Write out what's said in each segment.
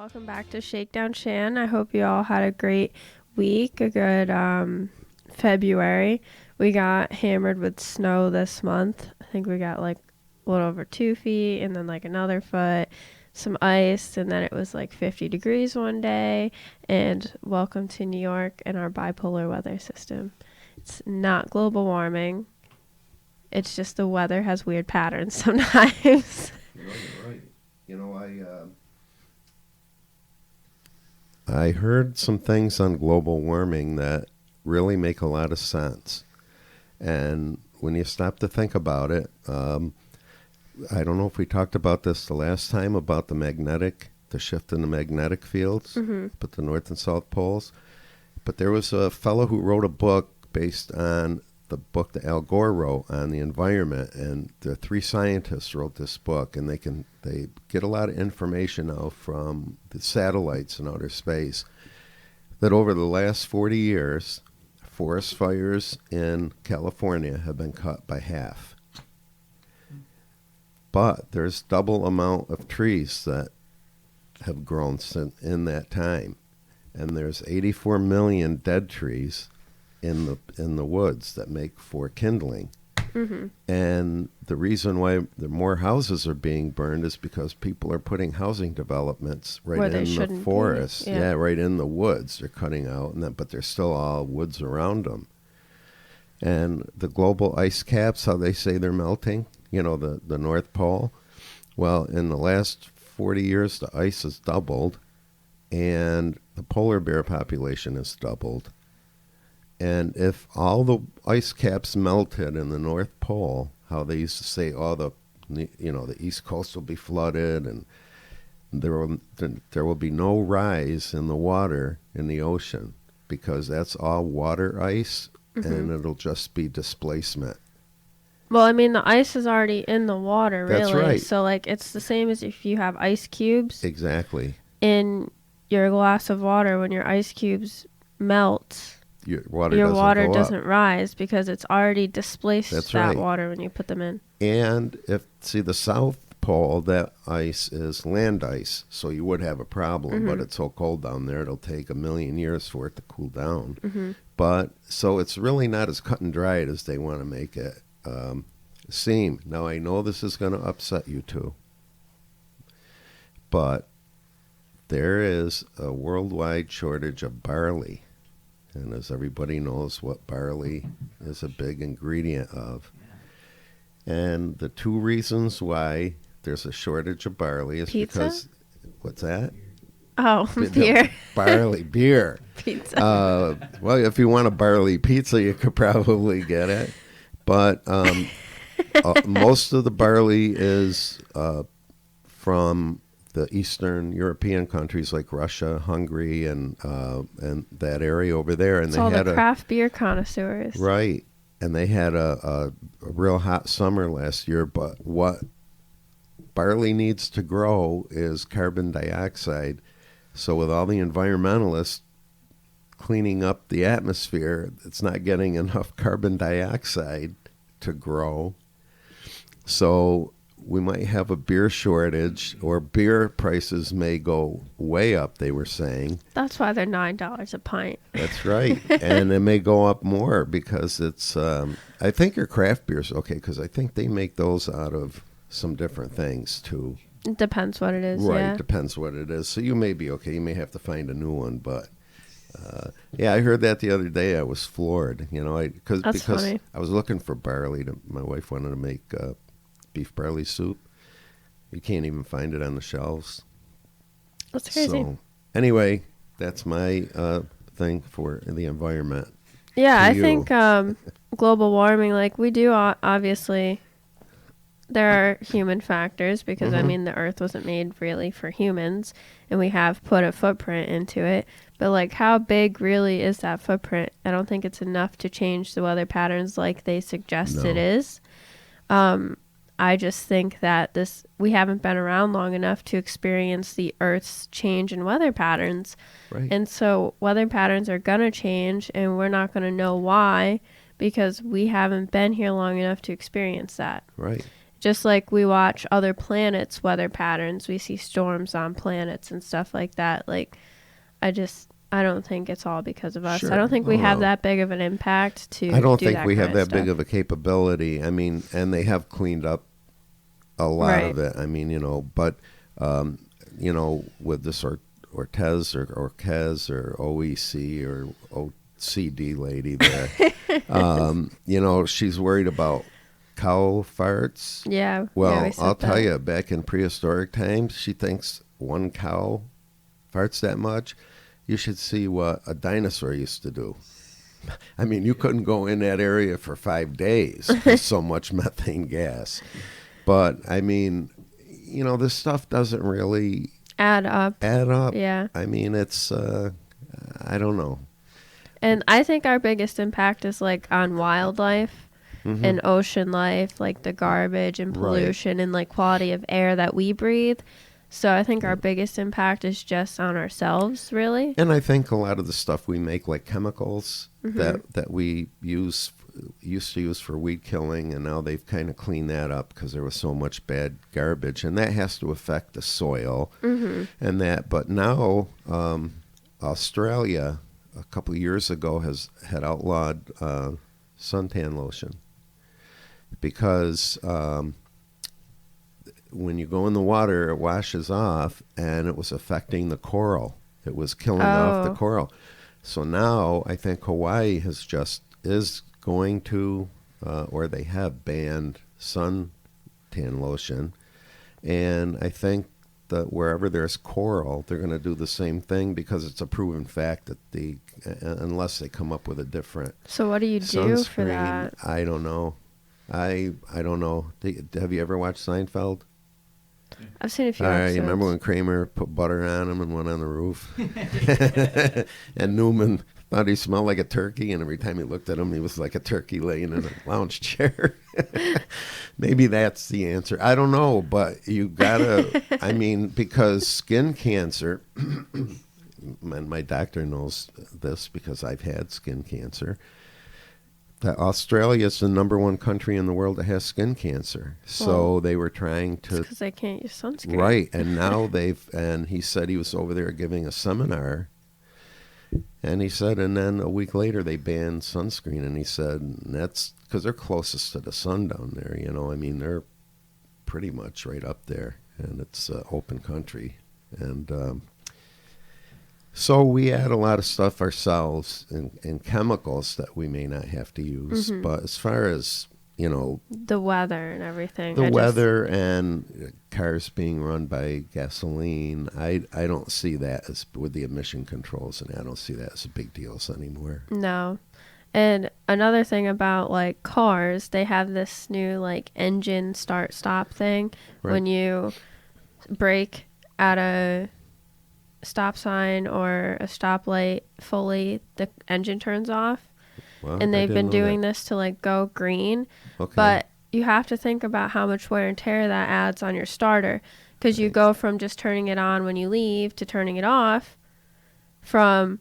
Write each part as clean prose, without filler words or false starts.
Welcome back to Shakedown Shan. I hope you all had a great week, a good February. We got hammered with snow this month. I think we got like a little over 2 feet and then like another foot, some ice, and then it was like 50 degrees one day. And welcome to New York and our bipolar weather system. It's not global warming. It's just the weather has weird patterns sometimes. You're right. I heard some things on global warming that really make a lot of sense. And when you stop to think about it, I don't know if we talked about this the last time about the shift in the magnetic fields, but the North and South poles. But there was a fellow who wrote a book based on the book that Al Gore wrote on the environment, and the 3 scientists wrote this book, and they get a lot of information now from the satellites in outer space that over the last 40 years, forest fires in California have been cut by half. But there's double amount of trees that have grown in that time, and there's 84 million dead trees in the woods that make for kindling. And the reason why the more houses are being burned is because people are putting housing developments right in the forest. Yeah, right in the woods. They're cutting out, but there's still all woods around them. And the global ice caps, how they say they're melting, the North Pole. Well, in the last 40 years, the ice has doubled, and the polar bear population has doubled. And if all the ice caps melted in the North Pole, how they used to say, the East Coast will be flooded, and there will be no rise in the water in the ocean, because that's all water ice, and it'll just be displacement. Well, I mean, the ice is already in the water, really. That's right. So, it's the same as if you have ice cubes. Exactly. In your glass of water, when your ice cubes melt, your water doesn't rise because it's already displaced. That's that right. water when you put them in. And the South Pole, that ice is land ice, so you would have a problem, but it's so cold down there, it'll take 1 million years for it to cool down. But so it's really not as cut and dried as they want to make it seem. Now, I know this is going to upset you too, but there is a worldwide shortage of barley. And as everybody knows, what barley is a big ingredient of. And the 2 reasons why there's a shortage of barley is because... What's that? Oh, beer. Barley, beer. Pizza. Well, if you want a barley pizza, you could probably get it. But most of the barley is from the Eastern European countries like Russia, Hungary, and that area over there. And it's all the craft beer connoisseurs. Right. And they had a real hot summer last year, but what barley needs to grow is carbon dioxide. So with all the environmentalists cleaning up the atmosphere, it's not getting enough carbon dioxide to grow. So we might have a beer shortage, or beer prices may go way up, they were saying. That's why they're $9 a pint. That's right. And it may go up more because it's, I think your craft beer's okay, because I think they make those out of some different things too. It depends what it is, right, yeah. It depends what it is. So you may be okay. You may have to find a new one, but... I heard that the other day. I was floored, because funny. I was looking for barley. My wife wanted to make beef barley soup. You can't even find it on the shelves. That's crazy. So, anyway, that's my thing for the environment. Yeah, I think global warming, we do obviously, there are human factors because, the earth wasn't made really for humans, and we have put a footprint into it. But, how big really is that footprint? I don't think it's enough to change the weather patterns like they suggest it is. I just think that we haven't been around long enough to experience the Earth's change in weather patterns. Right. And so weather patterns are going to change, and we're not going to know why because we haven't been here long enough to experience that. Right. just like we watch other planets' weather patterns, we see storms on planets and stuff like that. Like, I don't think it's all because of us. Sure. I don't think we Oh, have no. that big of an impact to I don't do think that we kind have that big stuff. of a capability. I mean, and they have cleaned up a lot of it. I mean, but with this Ortez or Orquez or OEC or OCD lady there, she's worried about cow farts. Yeah. Well, we said I'll tell that. you, back in prehistoric times, she thinks one cow farts that much. You should see what a dinosaur used to do. I mean, you couldn't go in that area for 5 days. There's so much methane gas. But, I mean, this stuff doesn't really Add up. Yeah. I mean, it's, I don't know. And I think our biggest impact is like on wildlife and ocean life, like the garbage and pollution and like quality of air that we breathe. So I think our biggest impact is just on ourselves, really. And I think a lot of the stuff we make, like chemicals that we used to use for weed killing, and now they've kind of cleaned that up because there was so much bad garbage, and that has to affect the soil and that. But now Australia, a couple of years ago, had outlawed suntan lotion because when you go in the water, it washes off, and it was affecting the coral. It was killing off the coral. So now I think Hawaii is going to, or they have banned suntan lotion, and I think that wherever there's coral, they're going to do the same thing because it's a proven fact that unless they come up with a different. So what do you do for that? I don't know. I don't know. Have you ever watched Seinfeld? I've seen a few All right, episodes. you remember when Kramer put butter on him and went on the roof? And Newman thought he smelled like a turkey, and every time he looked at him, he was like a turkey laying in a lounge chair. Maybe that's the answer. I don't know, but you gotta, I mean, because skin cancer, and my doctor knows this because I've had skin cancer, that Australia is the #1 country in the world that has skin cancer. So they were trying to... because they can't use sunscreen. Right, and now and he said he was over there giving a seminar, and he said, and then a week later they banned sunscreen, and he said, that's because they're closest to the sun down there, I mean, they're pretty much right up there, and it's an open country. And so we add a lot of stuff ourselves and chemicals that we may not have to use. But as far as, the weather and everything. weather and cars being run by gasoline, I don't see that as, with the emission controls, and I don't see that as a big deal anymore. No. And another thing about like cars, they have this new like engine start stop thing. Right. When you brake at a stop sign or a stoplight fully, the engine turns off. Well, And they've been doing this to like go green. Okay. But you have to think about how much wear and tear that adds on your starter, because you go from just turning it on when you leave to turning it off, from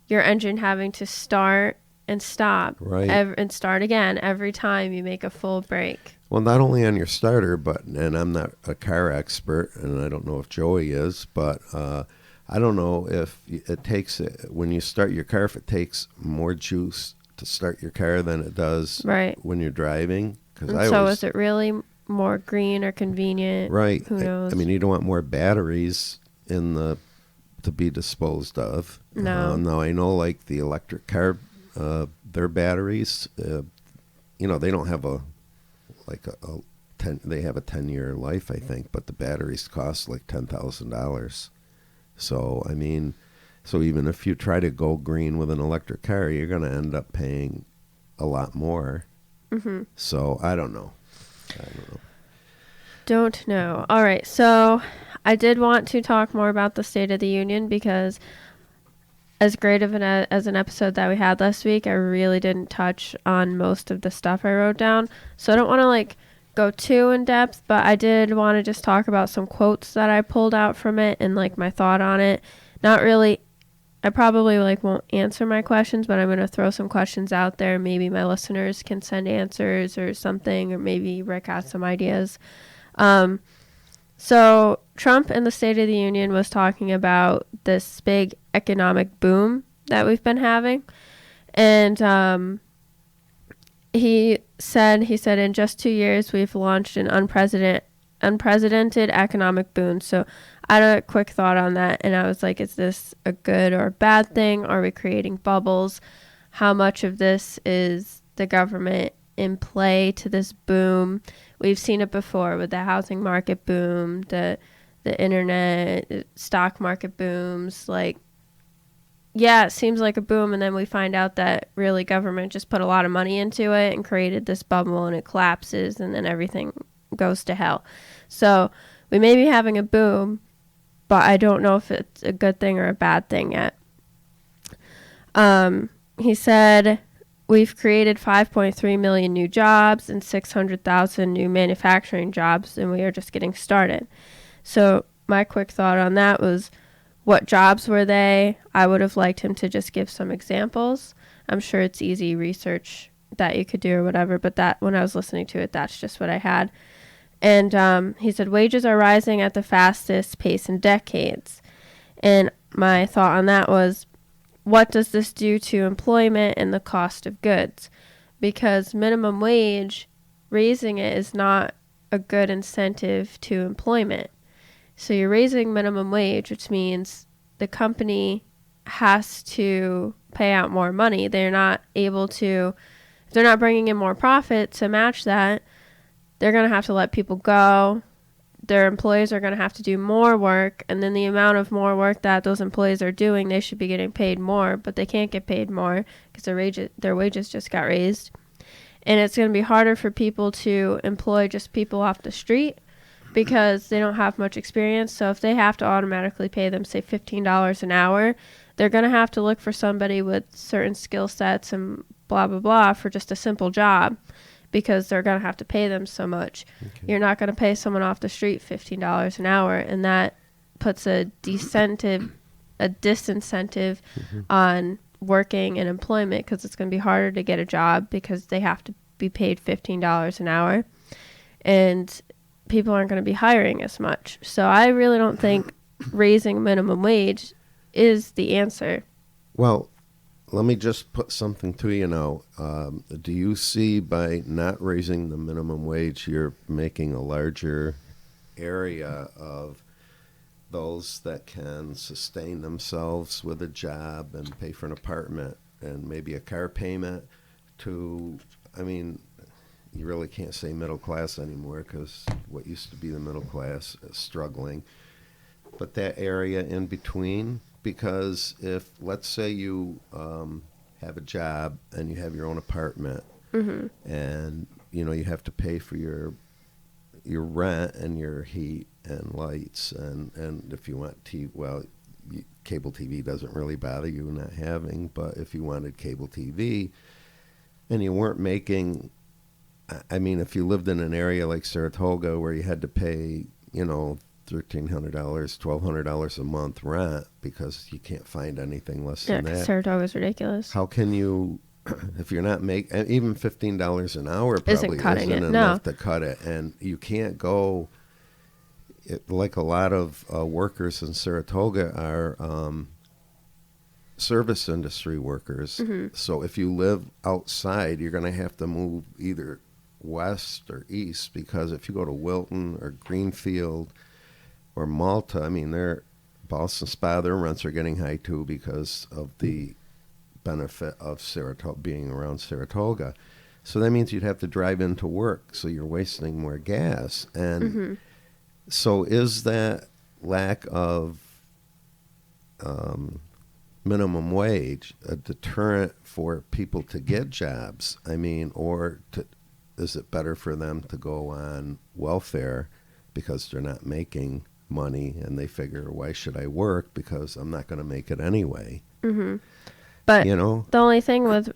your engine having to start and stop and start again every time you make a full brake. Well, not only on your starter, and I'm not a car expert, and I don't know if Joey is, but I don't know if it takes, when you start your car, if it takes more juice to start your car than it does when you're driving. Is it really more green or convenient? Right. Who knows? I mean, you don't want more batteries to be disposed of. No. Now, I know like the electric car, their batteries, they don't have they have a 10-year life, I think, but the batteries cost like $10,000. So, I mean, even if you try to go green with an electric car, you're going to end up paying a lot more. So, I don't know. Don't know. All right. So, I did want to talk more about the State of the Union, because as great of as an episode that we had last week, I really didn't touch on most of the stuff I wrote down. So, I don't want to go too in depth, but I did want to just talk about some quotes that I pulled out from it and my thought on it. Not really, I probably won't answer my questions, but I'm going to throw some questions out there. Maybe my listeners can send answers or something, or maybe Rick has some ideas. So Trump in the State of the Union was talking about this big economic boom that we've been having. And he said in just 2 years, we've launched an unprecedented economic boom. So I had a quick thought on that, and I was like, is this a good or a bad thing? Are we creating bubbles? How much of this is the government in play to this boom? We've seen it before with the housing market boom, the internet, stock market booms. Yeah, it seems like a boom, and then we find out that really government just put a lot of money into it and created this bubble, and it collapses, and then everything goes to hell. So we may be having a boom, but I don't know if it's a good thing or a bad thing yet. He said, we've created 5.3 million new jobs and 600,000 new manufacturing jobs, and we are just getting started. So my quick thought on that was, what jobs were they? I would have liked him to just give some examples. I'm sure it's easy research that you could do or whatever, but that when I was listening to it, that's just what I had. And he said, wages are rising at the fastest pace in decades. And my thought on that was, what does this do to employment and the cost of goods? Because minimum wage, raising it is not a good incentive to employment. So you're raising minimum wage, which means the company has to pay out more money. They're not able to, if they're not bringing in more profit to match that, they're going to have to let people go. Their employees are going to have to do more work. And then the amount of more work that those employees are doing, they should be getting paid more, but they can't get paid more because their wages just got raised. And it's going to be harder for people to employ just people off the street, because they don't have much experience. So if they have to automatically pay them, say, $15 an hour, they're going to have to look for somebody with certain skill sets and blah, blah, blah for just a simple job, because they're going to have to pay them so much. Okay. You're not going to pay someone off the street $15 an hour, and that puts a disincentive on working and employment, because it's going to be harder to get a job because they have to be paid $15 an hour. And people aren't going to be hiring as much. So I really don't think raising minimum wage is the answer. Well, let me just put something to you now. Do you see by not raising the minimum wage, you're making a larger area of those that can sustain themselves with a job and pay for an apartment and maybe a car payment to, you really can't say middle class anymore, because what used to be the middle class is struggling. But that area in between, because if, let's say you have a job and you have your own apartment, mm-hmm. and you have to pay for your rent and your heat and lights, and if you want cable TV doesn't really bother you not having, but if you wanted cable TV and you weren't making, if you lived in an area like Saratoga where you had to pay, $1,300, $1,200 a month rent because you can't find anything less than that. Saratoga's ridiculous. How can you, if you're not making, even $15 an hour probably isn't enough to cut it. And you can't go, like a lot of workers in Saratoga are service industry workers. Mm-hmm. So if you live outside, you're going to have to move either west or east, because if you go to Wilton or Greenfield or Malta, they're Boston Spa, their rents are getting high too because of the benefit of Saratoga being around Saratoga. So that means you'd have to drive into work, so you're wasting more gas. And mm-hmm. So is that lack of minimum wage a deterrent for people to get jobs? Is it better for them to go on welfare because they're not making money and they figure, why should I work, because I'm not going to make it anyway? Mm-hmm. But the only thing with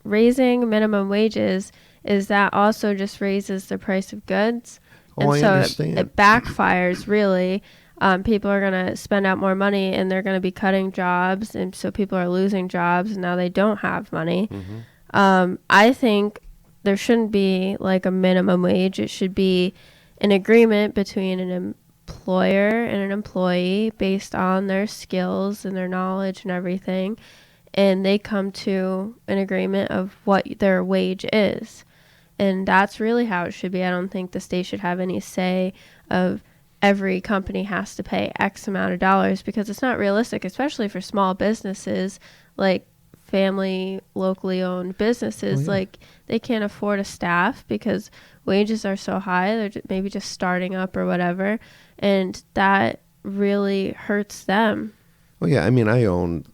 raising minimum wages is that also just raises the price of goods. And so I understand. It backfires, really. people are going to spend out more money, and they're going to be cutting jobs, and so people are losing jobs, and now they don't have money. I think there shouldn't be like a minimum wage. It should be an agreement between an employer and an employee based on their skills and their knowledge and everything, and they come to an agreement of what their wage is. And that's really how it should be. I don't think the state should have any say of every company has to pay X amount of dollars, because it's not realistic, especially for small businesses, like family, locally owned businesses. Like, they can't afford a staff because wages are so high. They're maybe just starting up or whatever. And that really hurts them. Well, yeah, I mean, I own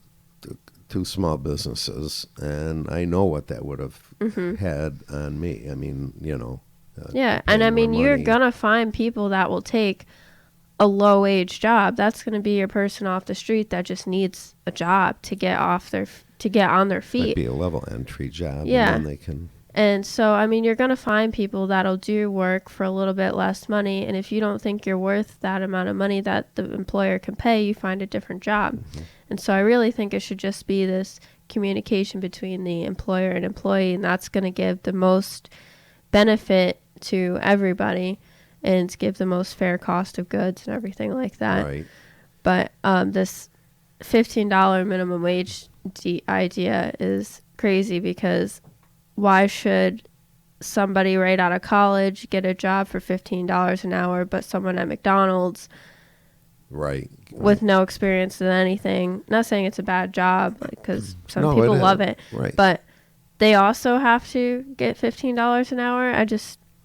two small businesses, and I know what that would have had on me. I mean, yeah, and I mean, you're gonna find people that will take a low wage job. That's gonna be your person off the street that just needs a job to get on their feet. Might be a level entry job. Yeah, and then they can. And so, I mean, you're gonna find people that'll do work for a little bit less money, and if you don't think you're worth that amount of money that the employer can pay, you find a different job. And so I really think it should just be this communication between the employer and employee, and that's going to give the most benefit to everybody and give the most fair cost of goods and everything like that. Right. But this $15 minimum wage idea is crazy, because why should somebody right out of college get a job for $15 an hour, but someone at McDonald's with no experience in anything, not saying it's a bad job, because some people love it, but they also have to get $15 an hour?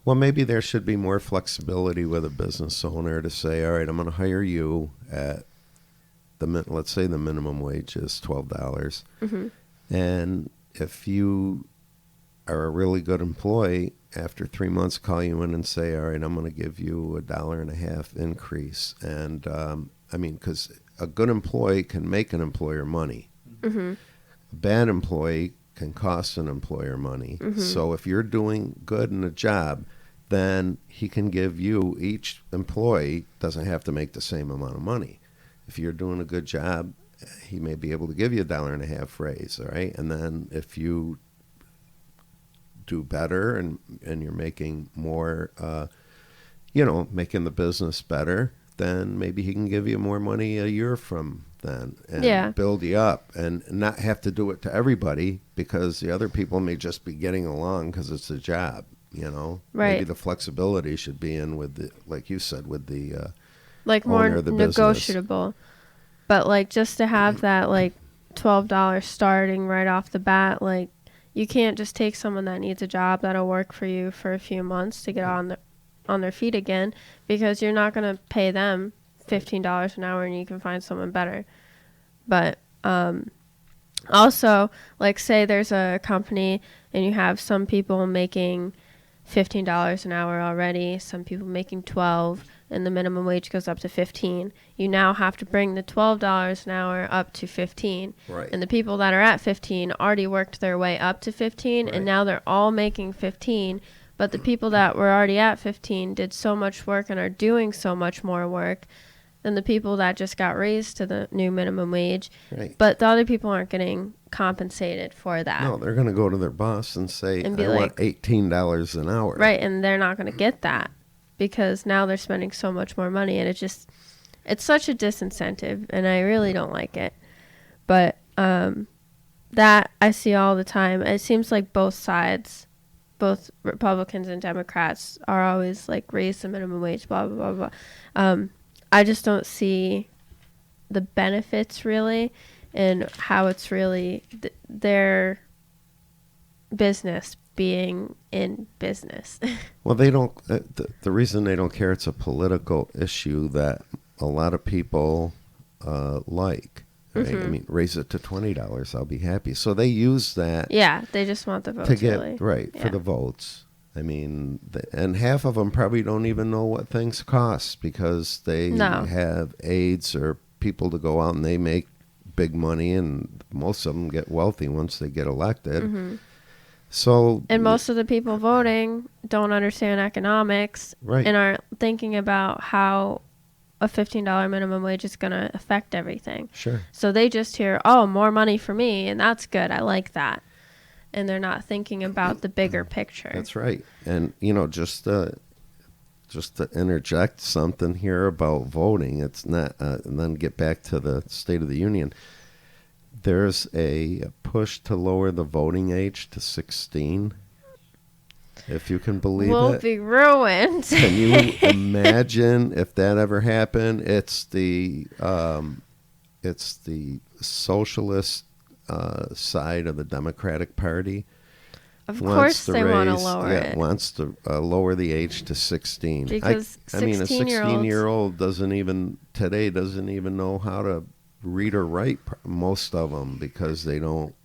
Well, maybe there should be more flexibility with a business owner to say, all right, I'm going to hire you at let's say the minimum wage is $12. And if you are a really good employee, after 3 months, call you in and say, all right, I'm going to give you $1.50 increase. And I mean, because a good employee can make an employer money. A bad employee can cost an employer money. So if you're doing good in a job, then he can give you, each employee doesn't have to make the same amount of money. If you're doing a good job, he may be able to give you $1.50 raise, all right? And then if you do better and you're making more, making the business better, then maybe he can give you more money a year from then and build you up, and not have to do it to everybody, because the other people may just be getting along because it's a job, Right. Maybe the flexibility should be in with the, like you said, with the like more negotiable. But like, just to have that like $12 starting right off the bat, like, you can't just take someone that needs a job that'll work for you for a few months to get on their feet again, because you're not going to pay them $15 an hour and you can find someone better. But also, like, say there's a company and you have some people making $15 an hour already, some people making $12, and the minimum wage goes up to $15. You now have to bring the $12 an hour up to $15. Right. And the people that are at $15 already worked their way up to $15, and now they're all making $15. But the people that were already at $15 did so much work and are doing so much more work than the people that just got raised to the new minimum wage. Right. But the other people aren't getting compensated for that. No, they're going to go to their boss and say, I want $18 an hour. Right, and they're not going to get that, because now they're spending so much more money, and it's such a disincentive, and I really don't like it. But that I see all the time. It seems like both sides, both Republicans and Democrats, are always like, raise the minimum wage, blah, blah, blah, blah. I just don't see the benefits really, and how it's really their business being in business. Well, they don't. The reason they don't care, it's a political issue that a lot of people like. Right? I mean, raise it to $20, I'll be happy. So they use that. Yeah, they just want the votes to get really. for the votes. I mean, and half of them probably don't even know what things cost, because they have aides or people to go out and they make big money, and most of them get wealthy once they get elected. So, and most of the people voting don't understand economics, and aren't thinking about how a $15 minimum wage is going to affect everything. Sure. So they just hear, oh, more money for me, and that's good. I like that. And they're not thinking about the bigger picture. That's right. And, just to interject something here about voting, it's not, and then get back to the State of the Union. There's a push to lower the voting age to 16. If you can believe we'll it. We'll be ruined. Can you imagine if that ever happened? It's the socialist side of the Democratic Party. Of course they want to lower it. Wants to lower the age to 16. Because I mean, a 16-year-old doesn't even know how to read or write, most of them, because they don't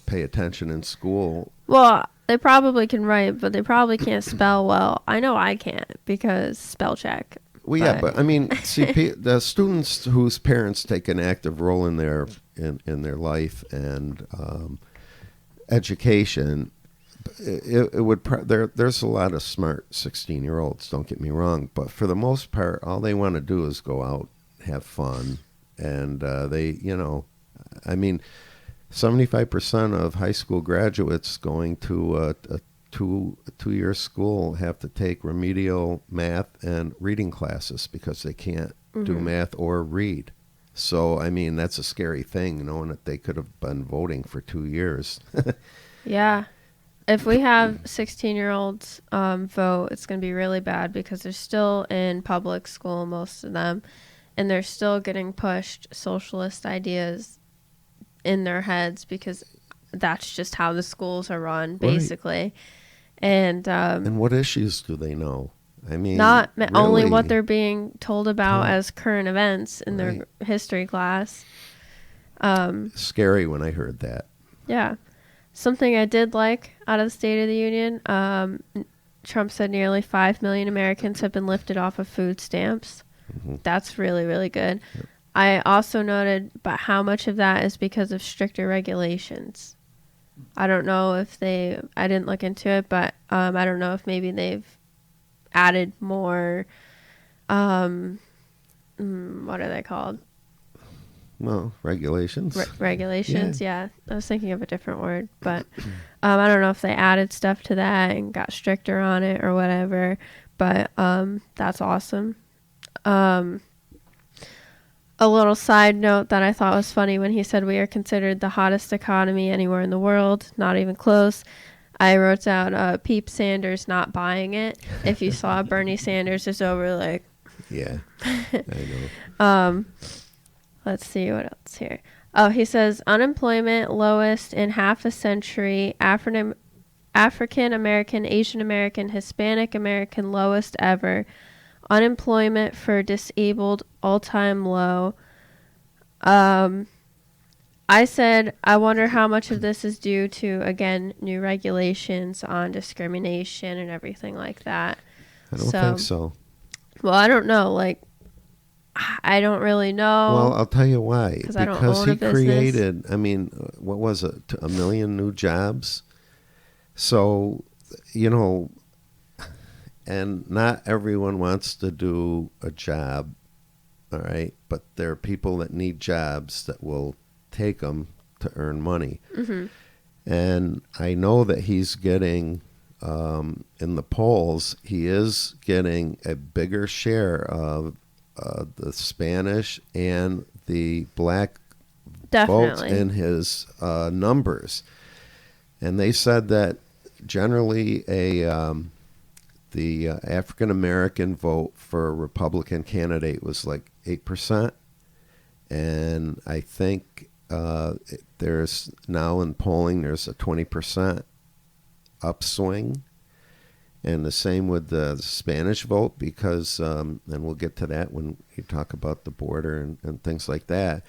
pay attention in school. Well, they probably can write, but they probably can't spell well. I know I can't because spell check. Well, yeah, but I mean, see, the students whose parents take an active role in their life and education, it would there's a lot of smart 16-year-olds. Don't get me wrong, but for the most part, all they want to do is go out, have fun, and I mean, 75% of high school graduates going to a two-year school have to take remedial math and reading classes because they can't do math or read. So, I mean, that's a scary thing, knowing that they could have been voting for 2 years. Yeah. If we have 16-year-olds vote, it's going to be really bad because they're still in public school, most of them, and they're still getting pushed socialist ideas in their heads because that's just how the schools are run, basically. Right. And what issues do they know? I mean, not really, only what they're being told about as current events in their history class. Scary when I heard that. Yeah. Something I did like out of the State of the Union, Trump said nearly 5 million Americans have been lifted off of food stamps. Mm-hmm. That's really, really good. Yep. I also noted about how much of that is because of stricter regulations. I don't know if I didn't look into it, but I don't know if maybe they've added more, what are they called? Well, regulations. Regulations, yeah. I was thinking of a different word, but I don't know if they added stuff to that and got stricter on it or whatever, but that's awesome. A little side note that I thought was funny when he said we are considered the hottest economy anywhere in the world, not even close. I wrote down Peep Sanders not buying it. If you saw Bernie Sanders is over, like... Yeah, I know. Let's see what else here. Oh, he says unemployment lowest in half a century. African American, Asian American, Hispanic American lowest ever. Unemployment for disabled all-time low. I said, I wonder how much of this is due to, again, new regulations on discrimination and everything like that. I don't think so. Well, I don't know. Like, I don't really know. Well, I'll tell you why. Because I don't own a business. Created, I mean, what was it? 1 million new jobs. So, and not everyone wants to do a job, all right? But there are people that need jobs that will take them to earn money. Mm-hmm. And I know that he's getting, in the polls, he is getting a bigger share of the Spanish and the black votes in his numbers. And they said that generally the African American vote for a Republican candidate was like 8%. And I think there's now in polling, there's a 20% upswing. And the same with the Spanish vote because, and we'll get to that when you talk about the border and things like that.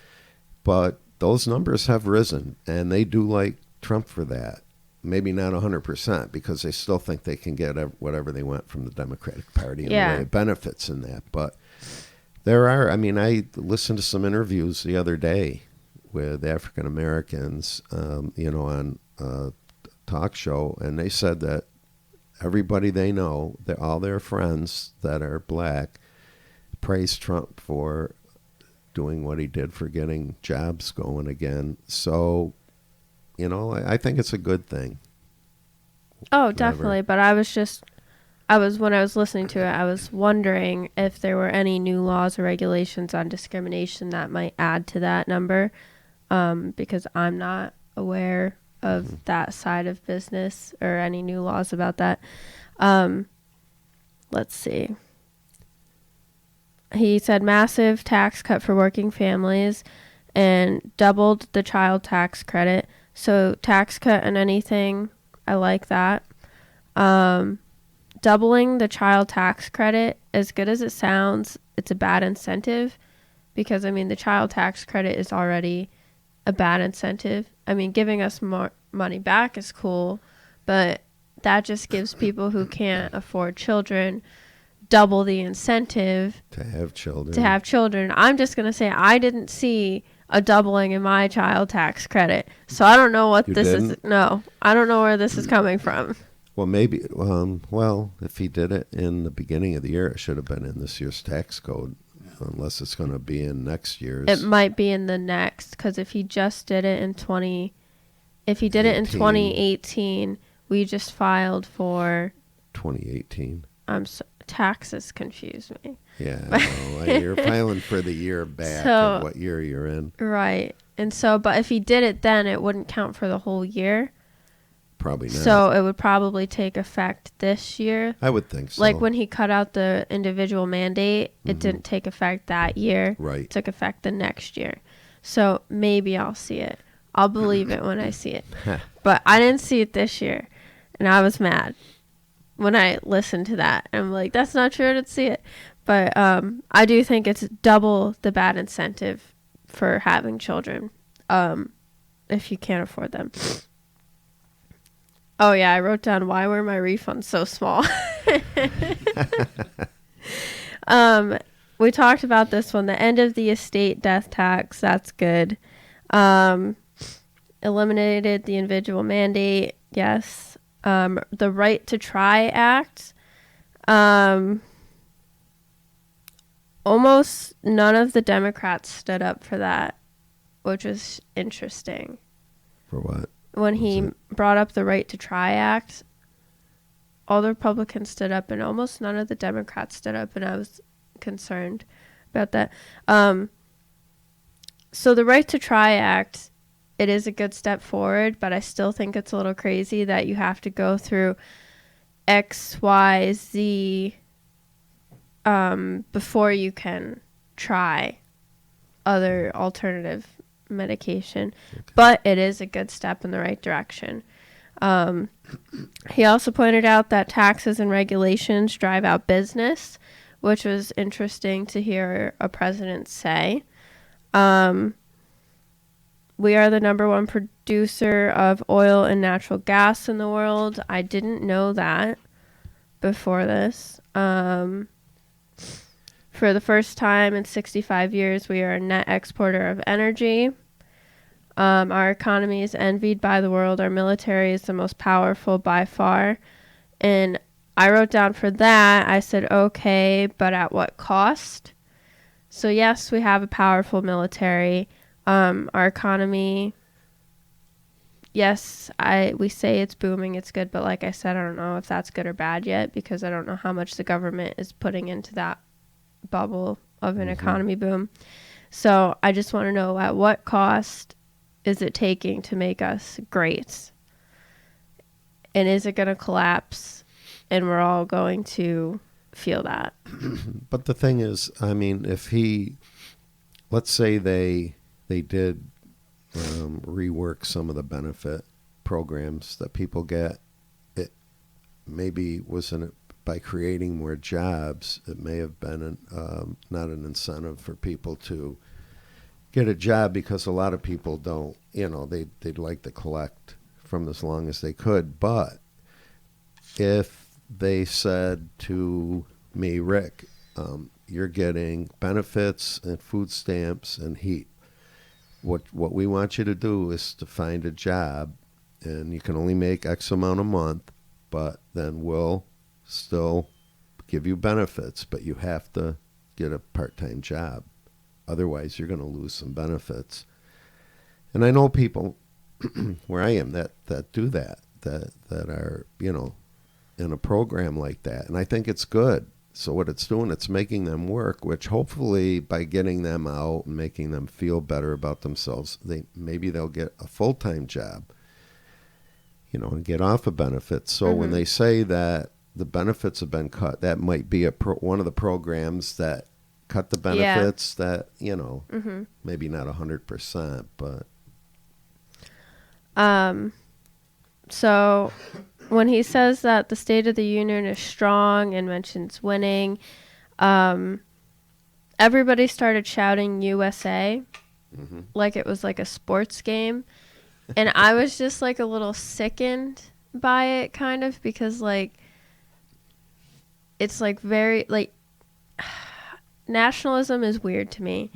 But those numbers have risen, and they do like Trump for that. Maybe not 100% because they still think they can get whatever they want from the Democratic Party and the way it benefits in that. But there are, I mean, I listened to some interviews the other day with African Americans, on a talk show, and they said that everybody they know, all their friends that are black, praise Trump for doing what he did for getting jobs going again. So, I think it's a good thing. Oh, Whatever. definitely. But when I was listening to it, I was wondering if there were any new laws or regulations on discrimination that might add to that number, because I'm not aware of that side of business or any new laws about that. Let's see. He said massive tax cut for working families and doubled the child tax credit. So tax cut and anything, I like that. Doubling the child tax credit, as good as it sounds, it's a bad incentive because, the child tax credit is already a bad incentive. Giving us more money back is cool, but that just gives people who can't afford children double the incentive to have children. I'm just going to say I didn't see a doubling in my child tax credit. So I don't know what You this didn't? is. No, I don't know where this is coming from. Well, maybe, if he did it in the beginning of the year, it should have been in this year's tax code, unless it's going to be in next year's. It might be in the next, because if he just did it in 2018, we just filed for 2018. Taxes confuse me. Yeah, I know. You're filing for the year back of what year you're in. Right. And so, but if he did it then, it wouldn't count for the whole year. Probably not. So it would probably take effect this year. I would think so. Like when he cut out the individual mandate, it didn't take effect that year. Right. It took effect the next year. So maybe I'll see it. I'll believe it when I see it. But I didn't see it this year. And I was mad when I listened to that. I'm like, that's not true. I didn't see it. But I do think it's double the bad incentive for having children if you can't afford them. Oh, yeah, I wrote down, why were my refunds so small? We talked about this one, the end of the estate death tax. That's good. Eliminated the individual mandate. Yes. The Right to Try Act. Almost none of the Democrats stood up for that, which was interesting. For what? When he brought up the Right to Try Act, all the Republicans stood up and almost none of the Democrats stood up, and I was concerned about that. So the Right to Try Act, it is a good step forward, but I still think it's a little crazy that you have to go through X, Y, Z before you can try other alternative medication. Okay. But it is a good step in the right direction. He also pointed out that taxes and regulations drive out business, which was interesting to hear a president say. We are the number one producer of oil and natural gas in the world. I didn't know that before this. For the first time in 65 years, we are a net exporter of energy. Our economy is envied by the world. Our military is the most powerful by far. And I wrote down for that, I said, okay, but at what cost? So yes, we have a powerful military. Our economy, yes, we say it's booming, it's good, but like I said, I don't know if that's good or bad yet, because I don't know how much the government is putting into that bubble of an economy boom. So I just want to know, at what cost is it taking to make us great? And is it going to collapse? And we're all going to feel that. But the thing is, if let's say they did rework some of the benefit programs that people get, it maybe wasn't by creating more jobs. It may have been not an incentive for people to get a job, because a lot of people don't, they'd like to collect from as long as they could. But if they said to me, Rick, you're getting benefits and food stamps and heat. What we want you to do is to find a job, and you can only make X amount a month, but then we'll still give you benefits, but you have to get a part-time job. Otherwise, you're going to lose some benefits. And I know people where I am that do that are, in a program like that. And I think it's good. So what it's doing, it's making them work, which hopefully by getting them out and making them feel better about themselves, maybe they'll get a full-time job, and get off of benefits. So when they say that the benefits have been cut, that might be one of the programs that cut the benefits that, maybe not 100%, but. So when he says that the State of the Union is strong and mentions winning, everybody started shouting USA like it was like a sports game. And I was just like a little sickened by it, kind of, because like it's like very like nationalism is weird to me.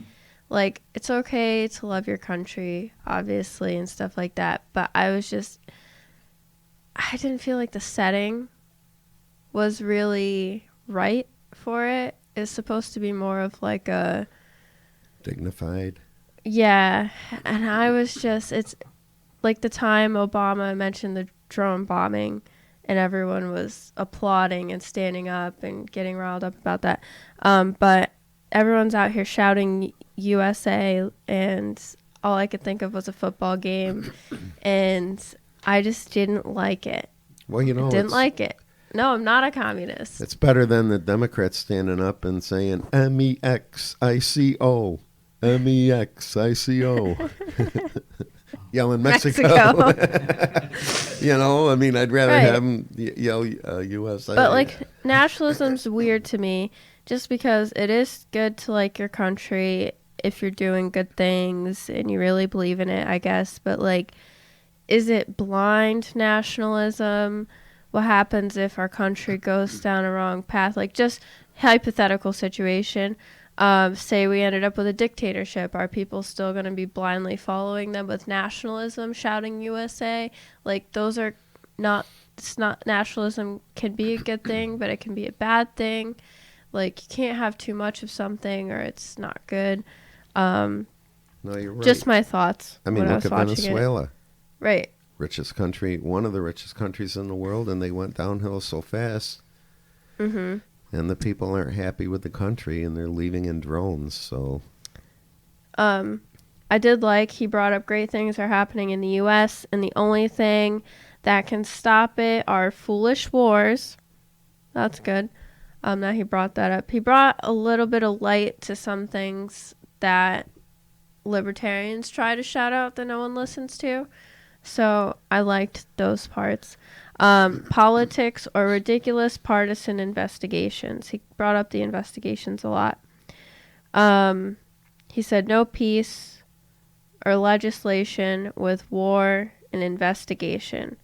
Like, it's okay to love your country, obviously, and stuff like that. But I didn't feel like the setting was really right for it. It's supposed to be more of like a... dignified. Yeah. And it's like the time Obama mentioned the drone bombing and everyone was applauding and standing up and getting riled up about that. But everyone's out here shouting USA, and all I could think of was a football game, and I just didn't like it. Well, didn't like it. No, I'm not a communist. It's better than the Democrats standing up and saying MEXICO, MEXICO. Yelling Mexico. I'd rather have them yell USA. But like nationalism's weird to me, just because it is good to like your country if you're doing good things and you really believe in it, I guess. But like, is it blind nationalism? What happens if our country goes down a wrong path? Like, just hypothetical situation. Say we ended up with a dictatorship. Are people still going to be blindly following them with nationalism, shouting USA? Like, those are not, it's not, nationalism can be a good thing, but it can be a bad thing. Like, you can't have too much of something or it's not good. No, you're right. Just my thoughts. I mean, look at Venezuela. Right. Richest country, one of the richest countries in the world, and they went downhill so fast. Mm-hmm. And the people aren't happy with the country, and they're leaving in drones, so. I did like he brought up great things are happening in the U.S., and the only thing that can stop it are foolish wars. That's good. That he brought that up. He brought a little bit of light to some things that libertarians try to shout out that no one listens to. So I liked those parts. Politics or ridiculous partisan investigations. He brought up the investigations a lot. He said no peace or legislation with war and investigation.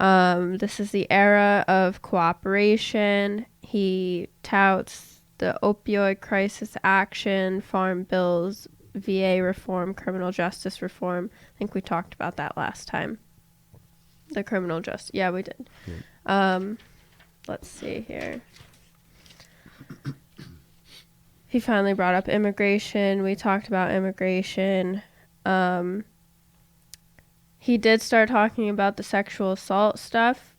This is the era of cooperation. He touts the opioid crisis action, farm bills, VA reform, criminal justice reform. I think we talked about that last time. The criminal justice. Yeah, we did. Yeah. Let's see here. He finally brought up immigration. We talked about immigration. He did start talking about the sexual assault stuff,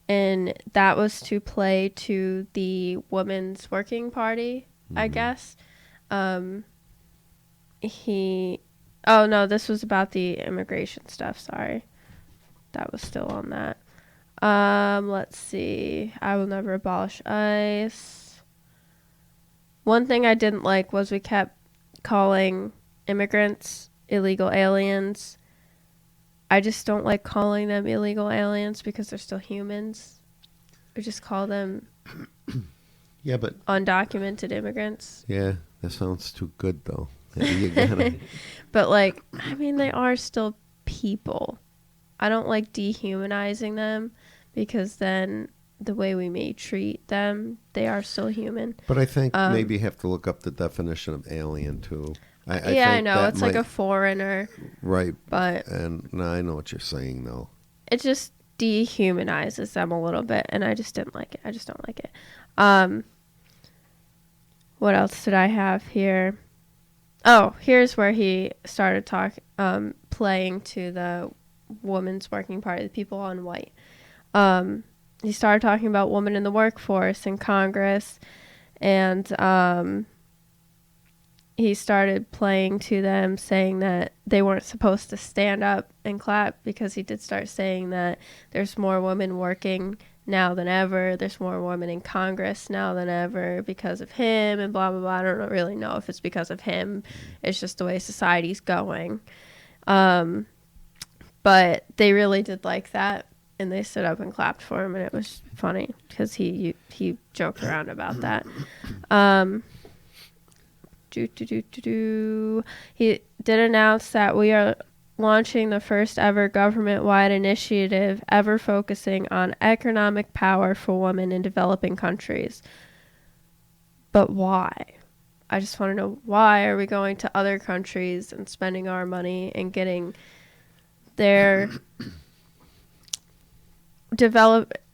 and that was to play to the Women's Working Party, I guess. Oh no, this was about the immigration stuff, sorry. That was still on that. Let's see. I will never abolish ICE. One thing I didn't like was we kept calling immigrants illegal aliens. I just don't like calling them illegal aliens because they're still humans. We just call them but undocumented immigrants. Yeah, that sounds too good though. You gotta. But like, I mean, they are still people. I don't like dehumanizing them because then the way we may treat them, they are still human. But I think maybe you have to look up the definition of alien too. I know it's like a foreigner, right? But I know what you're saying though. It just dehumanizes them a little bit, and I just didn't like it. I just don't like it. what else did I have here? Oh, here's where he started playing to the Women's Working Party, the people on white. He started talking about women in the workforce in Congress, and he started playing to them, saying that they weren't supposed to stand up and clap, because he did start saying that there's more women working now than ever. There's more women in Congress now than ever because of him, and blah, blah, blah. I don't really know if it's because of him. It's just the way society's going. But they really did like that, and they stood up and clapped for him, and it was funny because he joked around about that. He did announce that we are launching the first ever government-wide initiative ever focusing on economic power for women in developing countries. But why? I just want to know, why are we going to other countries and spending our money and getting their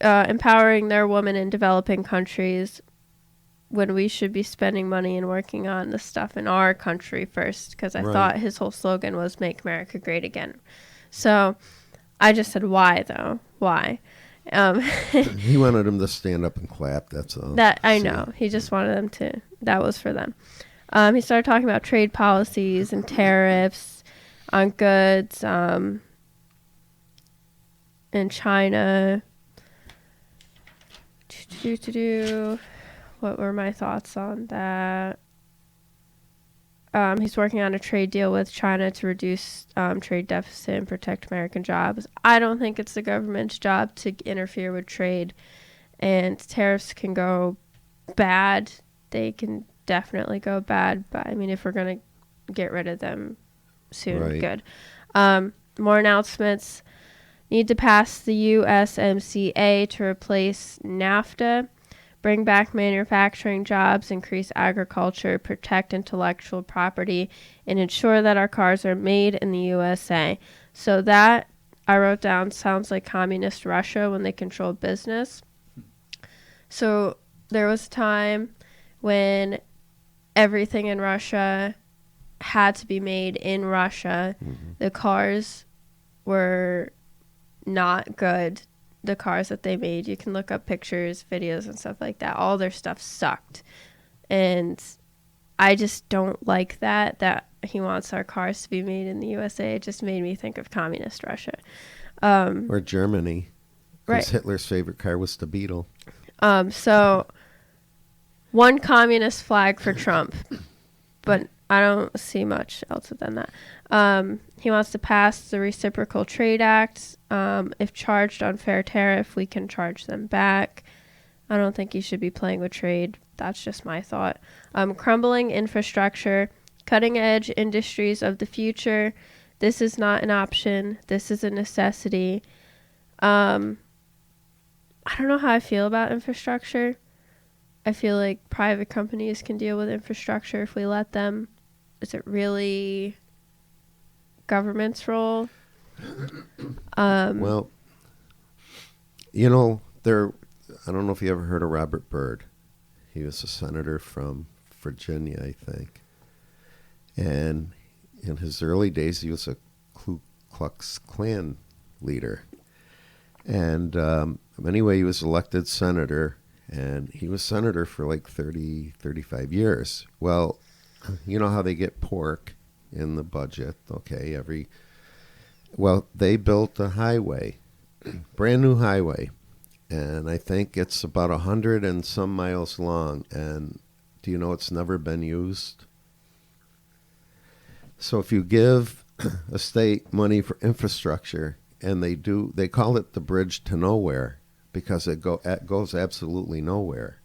empowering their women in developing countries, when we should be spending money and working on the stuff in our country first? Because I thought his whole slogan was "Make America Great Again." So I just said, why, though? Why? He wanted them to stand up and clap, that's all. That I know. He just wanted them to. That was for them. He started talking about trade policies and tariffs on goods in China. What were my thoughts on that? He's working on a trade deal with China to reduce trade deficit and protect American jobs. I don't think it's the government's job to interfere with trade, and tariffs can go bad. They can definitely go bad, but I mean, if we're going to get rid of them soon, good. More announcements. Need to pass the USMCA to replace NAFTA. Bring back manufacturing jobs, increase agriculture, protect intellectual property, and ensure that our cars are made in the USA. So that, I wrote down, sounds like communist Russia when they controlled business. So there was a time when everything in Russia had to be made in Russia. Mm-hmm. The cars were not good. The cars that they made, you can look up pictures, videos, and stuff like that. All their stuff sucked. And I just don't like that he wants our cars to be made in the USA. It just made me think of communist Russia. Or Germany. Because Hitler's favorite car was the Beetle. So, one communist flag for Trump. But I don't see much else than that. He wants to pass the Reciprocal Trade Act. If charged unfair tariff, we can charge them back. I don't think you should be playing with trade. That's just my thought. Crumbling infrastructure, cutting edge industries of the future. This is not an option. This is a necessity. I don't know how I feel about infrastructure. I feel like private companies can deal with infrastructure if we let them. Is it really government's role? Well, you know, I don't know if you ever heard of Robert Byrd. He was a senator from Virginia, I think. And in his early days, he was a Ku Klux Klan leader. And anyway, he was elected senator, and he was senator for like 30, 35 years. Well, you know how they get pork in the budget, okay, well, they built a highway, brand new highway, and I think it's about 100 and some miles long, and do you know it's never been used? So if you give a state money for infrastructure, and they call it the bridge to nowhere, because it goes absolutely nowhere.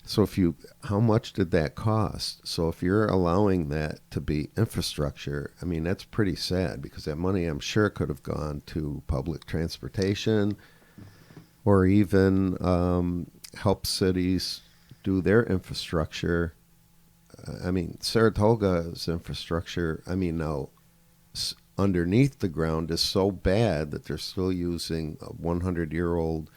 So how much did that cost? So if you're allowing that to be infrastructure, I mean, that's pretty sad, because that money, I'm sure, could have gone to public transportation, or even help cities do their infrastructure. I mean, Saratoga's infrastructure, now underneath the ground is so bad that they're still using 100-year-old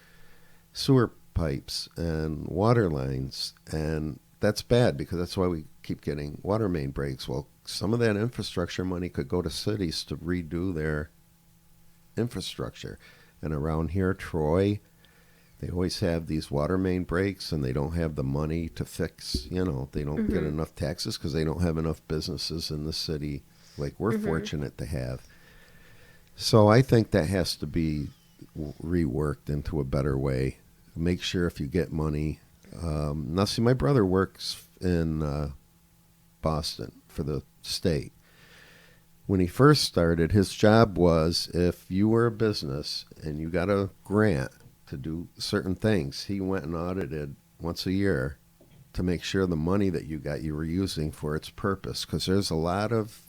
sewer pipes and water lines, and that's bad because that's why we keep getting water main breaks. Well, some of that infrastructure money could go to cities to redo their infrastructure. And around here, Troy, they always have these water main breaks and they don't have the money to fix, they don't get enough taxes because they don't have enough businesses in the city like we're fortunate to have. So I think that has to be reworked into a better way. Make sure if you get money. Now, see, my brother works in Boston for the state. When he first started, his job was if you were a business and you got a grant to do certain things, he went and audited once a year to make sure the money that you got you were using for its purpose. Because there's a lot of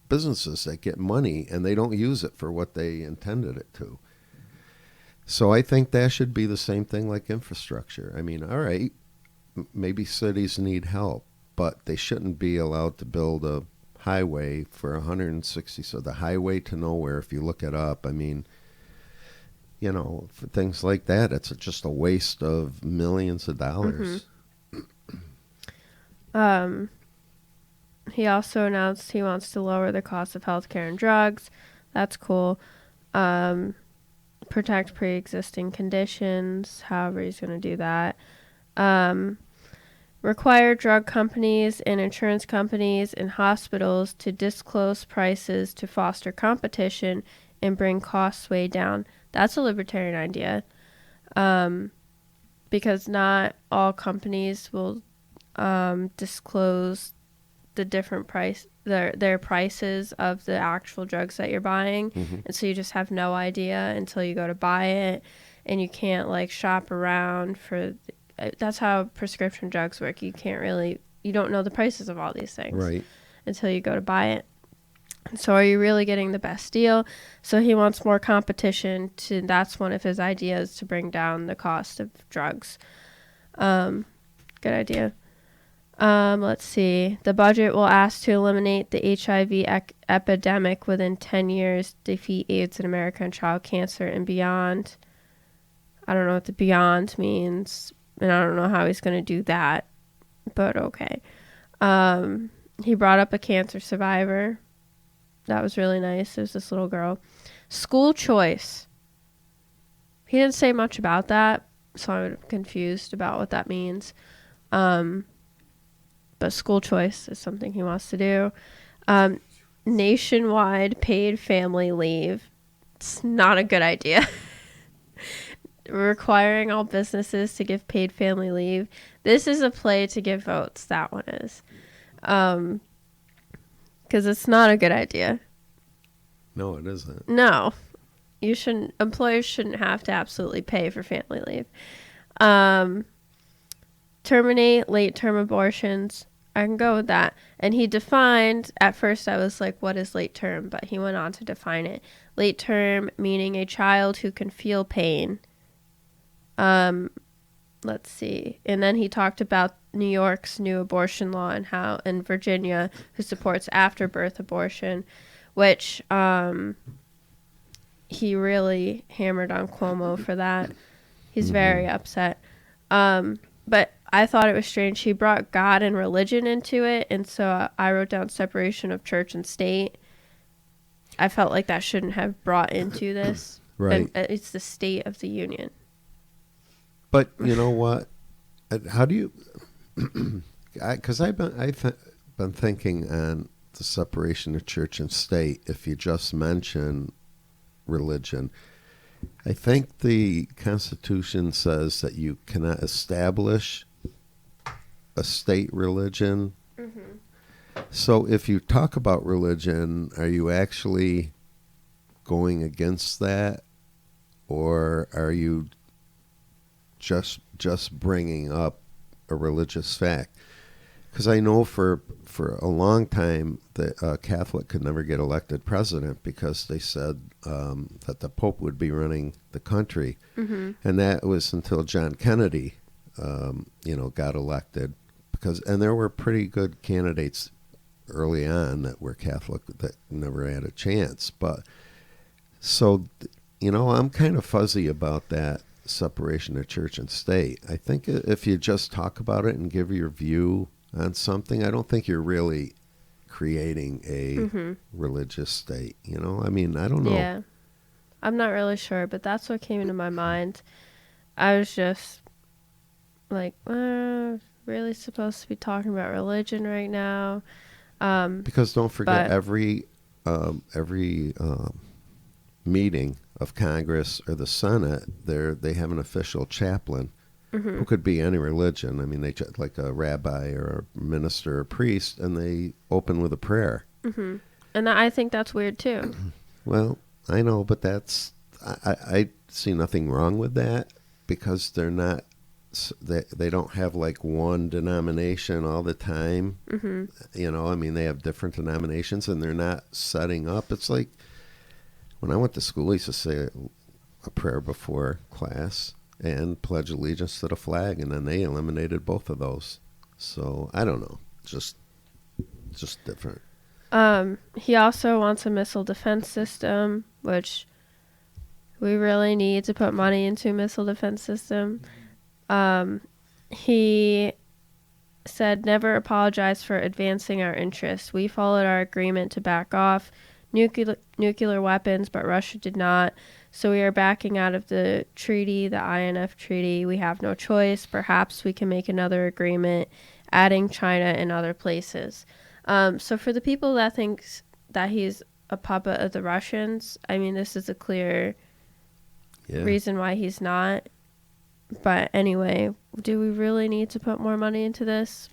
businesses that get money and they don't use it for what they intended it to. So I think that should be the same thing like infrastructure. I mean, all right, maybe cities need help, but they shouldn't be allowed to build a highway for 160. So the highway to nowhere, if you look it up, I mean, for things like that, it's just a waste of millions of dollars. He also announced he wants to lower the cost of healthcare and drugs. That's cool. Protect pre-existing conditions, however he's going to do that. Require drug companies and insurance companies and hospitals to disclose prices to foster competition and bring costs way down. That's a libertarian idea, because not all companies will disclose the different their prices of the actual drugs that you're buying, and so you just have no idea until you go to buy it, and you can't like shop around for. That's how prescription drugs work. You don't know the prices of all these things until you go to buy it. And so are you really getting the best deal? So he wants more competition. That's one of his ideas, to bring down the cost of drugs. Good idea. Let's see. The budget will ask to eliminate the HIV epidemic within 10 years, defeat AIDS in America and child cancer and beyond. I don't know what the beyond means, and I don't know how he's going to do that, but okay. He brought up a cancer survivor. That was really nice. There's this little girl. School choice. He didn't say much about that, so I'm confused about what that means. But school choice is something he wants to do. Nationwide paid family leave. It's not a good idea. Requiring all businesses to give paid family leave. This is a play to get votes. That one is. Because it's not a good idea. No, it isn't. No. Employers shouldn't have to absolutely pay for family leave. Terminate late-term abortions. I can go with that. And he defined, at first I was like, what is late term? But he went on to define it. Late term meaning a child who can feel pain. Let's see. And then he talked about New York's new abortion law and Virginia, who supports after-birth abortion, which he really hammered on Cuomo for that. He's very upset. But I thought it was strange. He brought God and religion into it, and so I wrote down separation of church and state. I felt like that shouldn't have brought into this. Right. And it's the state of the union. But you know what? How do you... Because I've been thinking on the separation of church and state, if you just mention religion. I think the Constitution says that you cannot establish a state religion. So if you talk about religion, are you actually going against that? Or are you just bringing up a religious fact? Because I know for a long time that a Catholic could never get elected president because they said that the Pope would be running the country. And that was until John Kennedy, got elected. And there were pretty good candidates early on that were Catholic that never had a chance. But so, I'm kind of fuzzy about that. separation of church and state. I think if you just talk about it and give your view on something, I don't think you're really creating a religious state. You know, I mean, I don't know. Yeah. I'm not really sure, but that's what came into my mind. I was just like, really supposed to be talking about religion right now? Because don't forget, But every meeting of Congress or the Senate, they have an official chaplain who could be any religion. I mean, like a rabbi or a minister or priest, and they open with a prayer. and I think that's weird too. Well, I know, but I see nothing wrong with that because they're not. They don't have like one denomination all the time. You know, I mean, they have different denominations, and they're not setting up. It's like when I went to school, I used to say a prayer before class and pledge allegiance to the flag, and then they eliminated both of those. So I don't know, just different. He also wants a missile defense system, which we really need to put money into a missile defense system. He said, never apologize for advancing our interests. We followed our agreement to back off nuclear weapons, but Russia did not. So we are backing out of the treaty, the INF treaty. We have no choice. Perhaps we can make another agreement, adding China and other places. So for the people that thinks that he's a puppet of the Russians, I mean, this is a clear reason why he's not. But anyway, do we really need to put more money into this?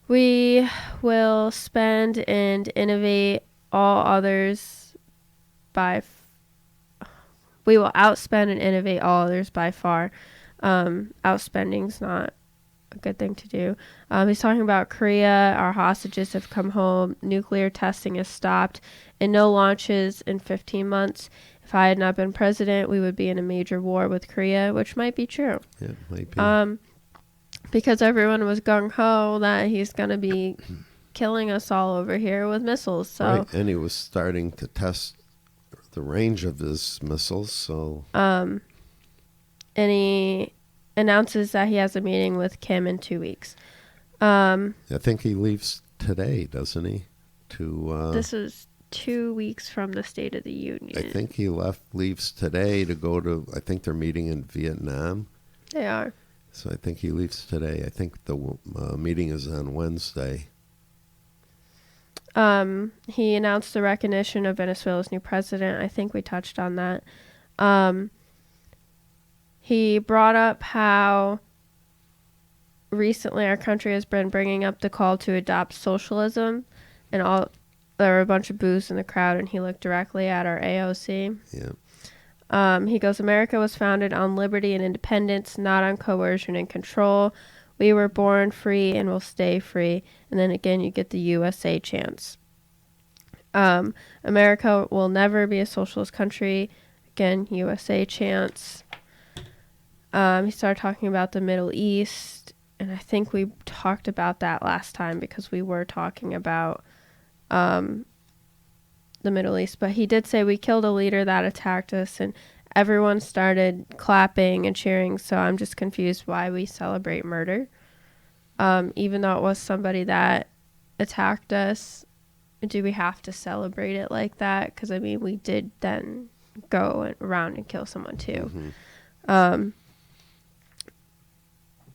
We will spend and innovate all others we will outspend and innovate all others by far. Outspending's not a good thing to do. He's talking about Korea. Our hostages have come home. Nuclear testing is stopped and no launches in 15 months. If I had not been president, we would be in a major war with Korea, which might be true. Yeah, it might be. Because everyone was gung-ho that he's going to be killing us all over here with missiles. So, right, and he was starting to test the range of his missiles. So, and he announces that he has a meeting with Kim in 2 weeks. I think he leaves today, doesn't he? This is 2 weeks from the State of the Union. I think he leaves today to go to. I think they're meeting in Vietnam. They are. So I think he leaves today. I think the meeting is on Wednesday. He announced the recognition of Venezuela's new president. I think we touched on that. He brought up how recently our country has been bringing up the call to adopt socialism, and there were a bunch of boos in the crowd, and he looked directly at our AOC. Yeah. He goes, America was founded on liberty and independence, not on coercion and control. We were born free and will stay free. And then again, you get the USA chants. America will never be a socialist country. Again, USA chants. He started talking about the Middle East. And I think we talked about that last time because we were talking about the Middle East, but he did say we killed a leader that attacked us, and everyone started clapping and cheering. So I'm just confused why we celebrate murder, even though it was somebody that attacked us. Do we have to celebrate it like that? Because I mean, we did then go around and kill someone too.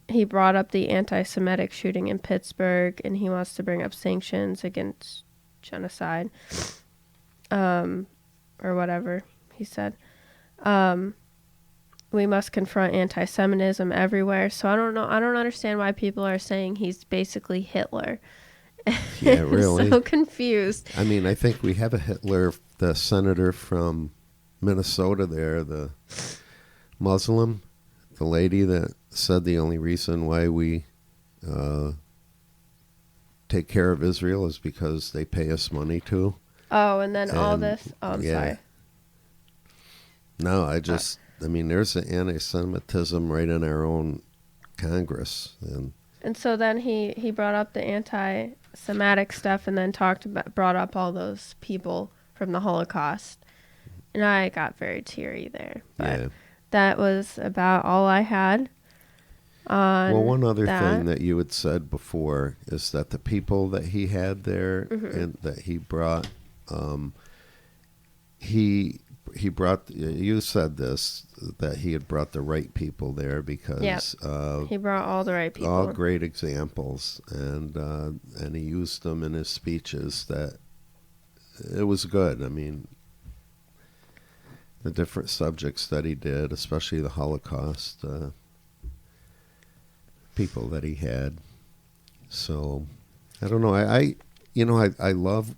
He brought up the anti-Semitic shooting in Pittsburgh, and he wants to bring up sanctions against genocide. Or whatever he said. We must confront anti-Semitism everywhere. So I don't know. I don't understand why people are saying he's basically Hitler. Yeah, really. So confused. I mean, I think we have a Hitler, the senator from Minnesota there, the Muslim, the lady that said the only reason why we take care of Israel is because they pay us money to. Oh, and then all this. Oh, I'm sorry. No, I mean, there's an anti-Semitism right in our own Congress. And so then he brought up the anti-Semitic stuff and then brought up all those people from the Holocaust. And I got very teary there. But Yeah. that was about all I had on Well, one other that. thing that you had said before is that the people that he had there and that he brought, he brought. You said this, that he had brought the right people there because He brought all the right people. all great examples, and he used them in his speeches. That it was good. I mean, the different subjects that he did, especially the Holocaust. People that he had. So I don't know. I love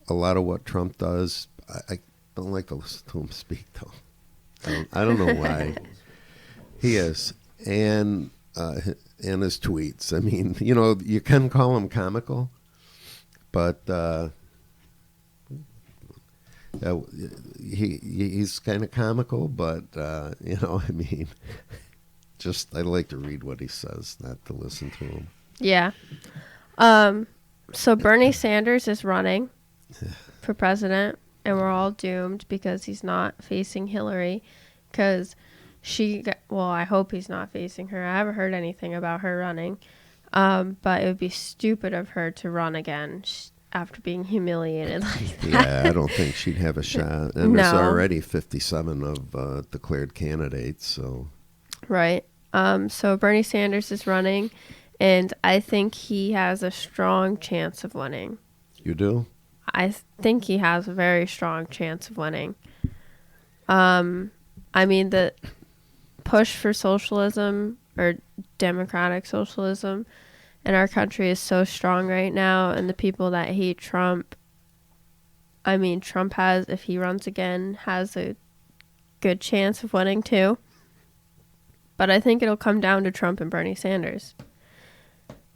a lot of what Trump does. I don't like to listen to him speak though. I don't know why. He is, and his tweets. I mean, you can call him comical, but he's kind of comical. But I mean. Just I like to read what he says, not to listen to him. Yeah. So Bernie Sanders is running for president, and we're all doomed because he's not facing Hillary. Because I hope he's not facing her. I haven't heard anything about her running. But it would be stupid of her to run again after being humiliated like that. Yeah, I don't think she'd have a shot. And there's already 57 of declared candidates, so. Right. So Bernie Sanders is running, and I think he has a strong chance of winning. You do? I think he has a very strong chance of winning. I mean, the push for socialism or democratic socialism in our country is so strong right now, and the people that hate Trump, I mean, Trump has, if he runs again, has a good chance of winning too. But I think it'll come down to Trump and Bernie Sanders.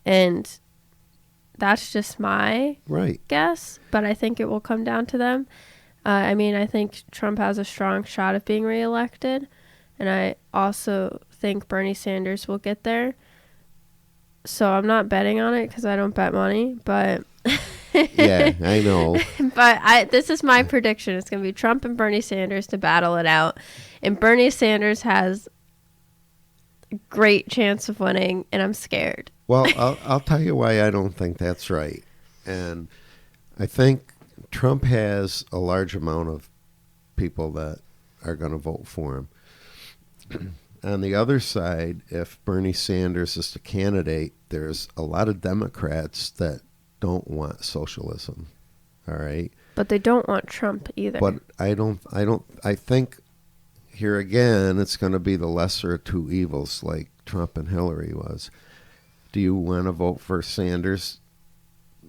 And that's just my guess. But I think it will come down to them. I mean, I think Trump has a strong shot of being reelected. And I also think Bernie Sanders will get there. So I'm not betting on it because I don't bet money. But yeah, I know. But this is my prediction. It's going to be Trump and Bernie Sanders to battle it out. And Bernie Sanders has great chance of winning, and I'm scared. Well, I'll tell you why I don't think that's right. And I think Trump has a large amount of people that are going to vote for him. On the other side, if Bernie Sanders is the candidate, there's a lot of Democrats that don't want socialism. All right? But they don't want Trump either. But I think here again, it's going to be the lesser of two evils, like Trump and Hillary was. Do you want to vote for Sanders,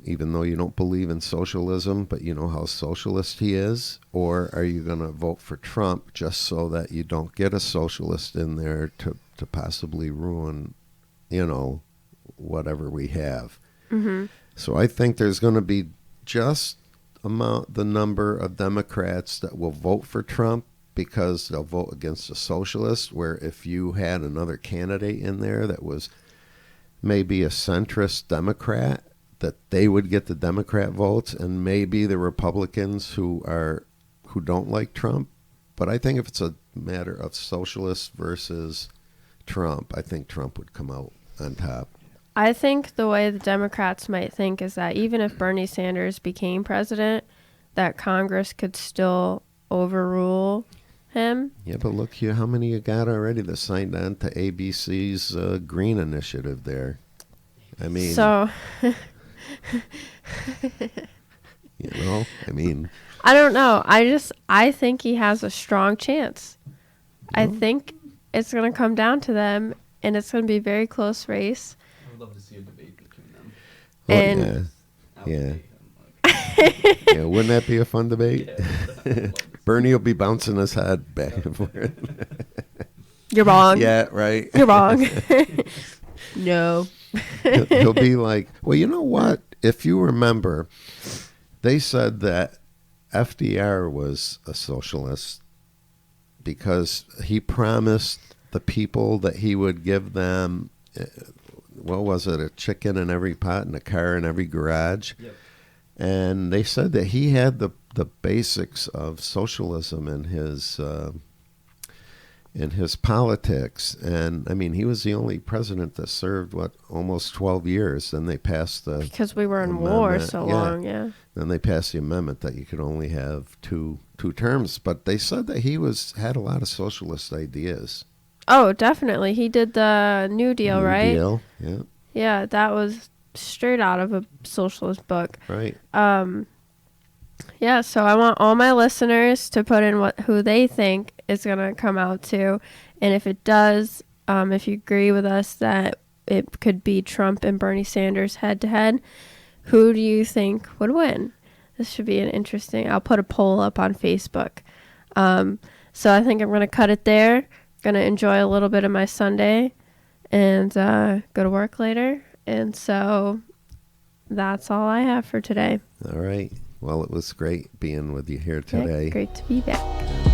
even though you don't believe in socialism, but you know how socialist he is? Or are you going to vote for Trump just so that you don't get a socialist in there to possibly ruin, whatever we have? Mm-hmm. So I think there's going to be just the number of Democrats that will vote for Trump, because they'll vote against a socialist, where if you had another candidate in there that was maybe a centrist Democrat, that they would get the Democrat votes, and maybe the Republicans who don't like Trump. But I think if it's a matter of socialist versus Trump, I think Trump would come out on top. I think the way the Democrats might think is that even if Bernie Sanders became president, that Congress could still overrule him. Yeah, but look here, how many you got already that signed on to ABC's Green Initiative there? I mean, so I mean, I don't know. I think he has a strong chance. I think it's going to come down to them, and it's going to be a very close race. I would love to see a debate between them. And yeah. Yeah, wouldn't that be a fun debate? Yeah, Bernie will be bouncing his head back and forth. You're wrong. Yeah, right. You're wrong. No. He'll be like, well, you know what? If you remember, they said that FDR was a socialist because he promised the people that he would give them, what was it, a chicken in every pot and a car in every garage? Yep. And they said that he had the basics of socialism in his politics. And I mean, he was the only president that served almost 12 years. Then they passed the Because we were in war amendment. so Yeah. long, yeah. Then they passed the amendment that you could only have two terms. But they said that he had a lot of socialist ideas. Oh, definitely. He did the New Deal, New right? Deal, yeah, Yeah, that was straight out of a socialist book. right. Yeah, so I want all my listeners to put in who they think is going to come out to. And if it does, if you agree with us that it could be Trump and Bernie Sanders head to head, who do you think would win? This should be an interesting. I'll put a poll up on Facebook. So I think I'm going to cut it there. Going to enjoy a little bit of my Sunday and go to work later. And so that's all I have for today. All right. Well, it was great being with you here Yeah, today. great to be back.